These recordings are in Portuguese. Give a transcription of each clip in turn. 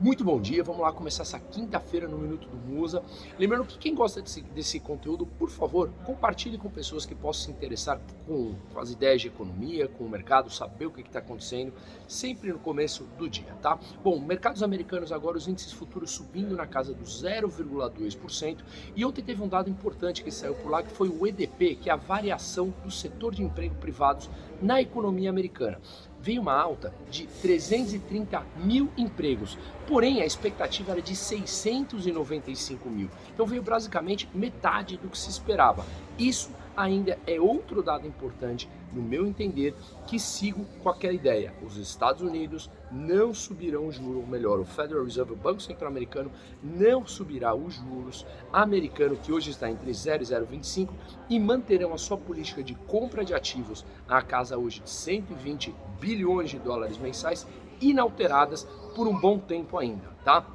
Muito bom dia, vamos lá começar essa quinta-feira no Minuto do Musa. Lembrando que quem gosta desse conteúdo, por favor, compartilhe com pessoas que possam se interessar com as ideias de economia, com o mercado, saber o que está acontecendo, sempre no começo do dia, tá? Bom, mercados americanos agora, os índices futuros subindo na casa do 0,2%, e ontem teve um dado importante que saiu por lá, que foi o EDP, que é a variação do setor de emprego privados na economia americana. Veio uma alta de 330 mil empregos, porém a expectativa era de 695 mil. Então veio basicamente metade do que se esperava. Isso ainda é outro dado importante, no meu entender, que sigo com aquela ideia. Os Estados Unidos não subirão o juro, ou melhor, o Federal Reserve, o Banco Central Americano, não subirá os juros americano, que hoje está entre 0 e 0,25, e manterão a sua política de compra de ativos na casa hoje de 120 bilhões de dólares mensais, inalteradas por um bom tempo ainda, tá?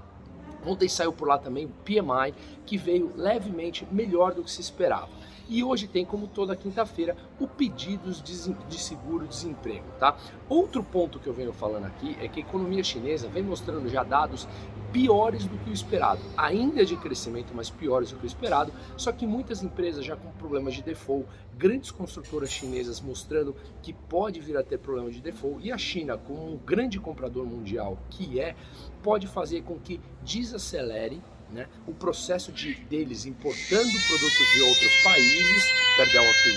Ontem saiu por lá também o PMI, que veio levemente melhor do que se esperava. E hoje tem, como toda quinta-feira, o pedidos de seguro-desemprego, tá? Outro ponto que eu venho falando aqui é que a economia chinesa vem mostrando já dados piores do que o esperado, ainda de crescimento, mas piores do que o esperado, só que muitas empresas já com problemas de default, grandes construtoras chinesas mostrando que pode vir a ter problemas de default, e a China, como um grande comprador mundial que é, pode fazer com que desacelere, né, o processo deles importando produtos de outros países, perdão aqui,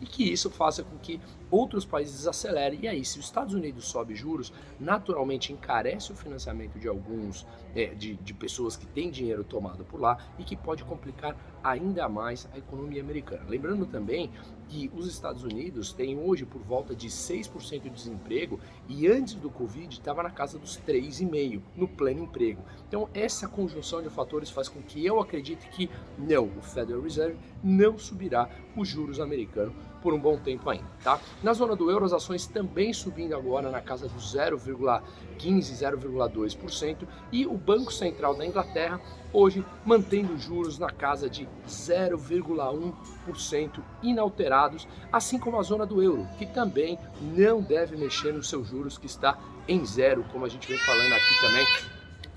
e que isso faça com que outros países desacelerem. E aí, se os Estados Unidos sobe juros, naturalmente encarece o financiamento de alguns, de pessoas que têm dinheiro tomado por lá e que pode complicar ainda mais a economia americana. Lembrando também que os Estados Unidos têm hoje por volta de 6% de desemprego e antes do Covid estava na casa dos 3,5% no pleno emprego. Então essa conjunção de fatores faz com que eu acredite que não, o Federal Reserve não subirá os juros americanos por um bom tempo ainda, tá? Na zona do euro, as ações também subindo agora na casa do 0,15, 0,2%, e o Banco Central da Inglaterra hoje mantendo juros na casa de 0,1% inalterados, assim como a zona do euro, que também não deve mexer nos seus juros, que está em zero, como a gente vem falando aqui também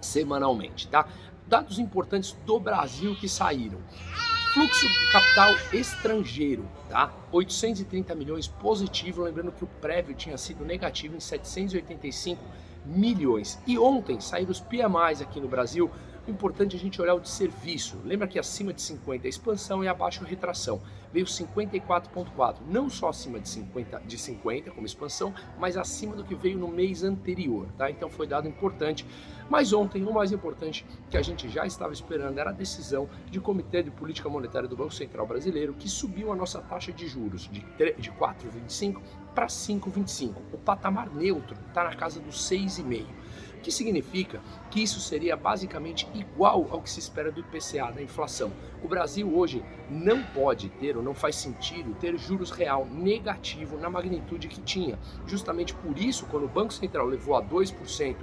semanalmente, tá? Dados importantes do Brasil que saíram. Fluxo de capital estrangeiro, tá? 830 milhões positivo, lembrando que o prévio tinha sido negativo em 785 milhões. E ontem saíram os PMIs aqui no Brasil. O importante é a gente olhar o de serviço. Lembra que acima de 50 é expansão e abaixo é retração. Veio 54,4, não só acima de 50 como expansão, mas acima do que veio no mês anterior, tá? Então foi dado importante. Mas ontem, o mais importante que a gente já estava esperando era a decisão de Comitê de Política Monetária do Banco Central Brasileiro, que subiu a nossa taxa de juros de 4,25 para 5,25. O patamar neutro está na casa dos 6,5. O que significa que isso seria basicamente igual ao que se espera do IPCA, da inflação. O Brasil hoje não pode ter, ou não faz sentido, ter juros real negativo na magnitude que tinha. Justamente por isso, quando o Banco Central levou a 2%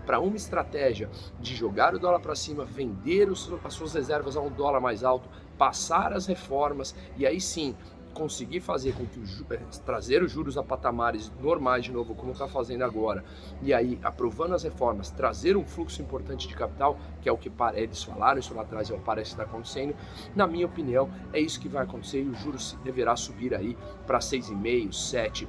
para uma estratégia de jogar o dólar para cima, vender as suas reservas a um dólar mais alto, passar as reformas e aí sim conseguir fazer com que trazer os juros a patamares normais de novo, como está fazendo agora, e aí aprovando as reformas, trazer um fluxo importante de capital, que é o que eles falaram, isso lá atrás parece estar acontecendo. Na minha opinião, é isso que vai acontecer e o juros deverá subir aí para 6,5%, 7%.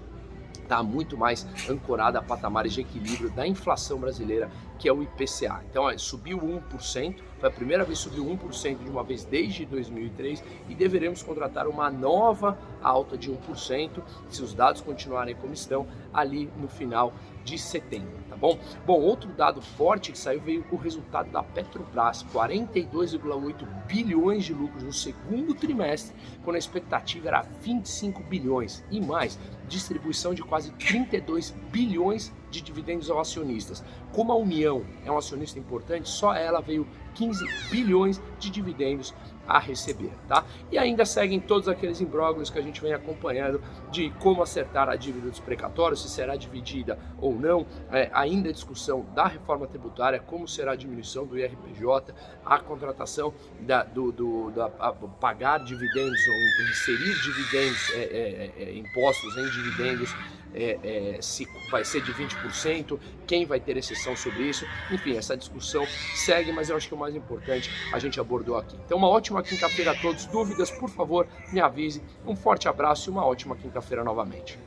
Está muito mais ancorada a patamares de equilíbrio da inflação brasileira, que é o IPCA. Então, subiu 1%, foi a primeira vez que subiu 1% de uma vez desde 2003 e deveremos contratar uma nova alta de 1%, se os dados continuarem como estão, ali no final de setembro, tá bom? Bom, outro dado forte que saiu veio com o resultado da Petrobras, 42,8 bilhões de lucros no segundo trimestre, quando a expectativa era 25 bilhões e mais, distribuição de quase 32 bilhões de dividendos aos acionistas. Como a União é um acionista importante, só ela veio 15 bilhões de dividendos a receber, tá? E ainda seguem todos aqueles imbróglios que a gente vem acompanhando de como acertar a dívida dos precatórios, se será dividida ou não, ainda a discussão da reforma tributária, como será a diminuição do IRPJ, a contratação pagar dividendos ou inserir dividendos, impostos em dividendos, se vai ser de 20%, quem vai ter exceção sobre isso, enfim, essa discussão segue, mas eu acho que o mais importante a gente abordou aqui. Então, uma ótima quinta-feira a todos. Dúvidas, por favor, me avise. Um forte abraço e uma ótima quinta-feira novamente.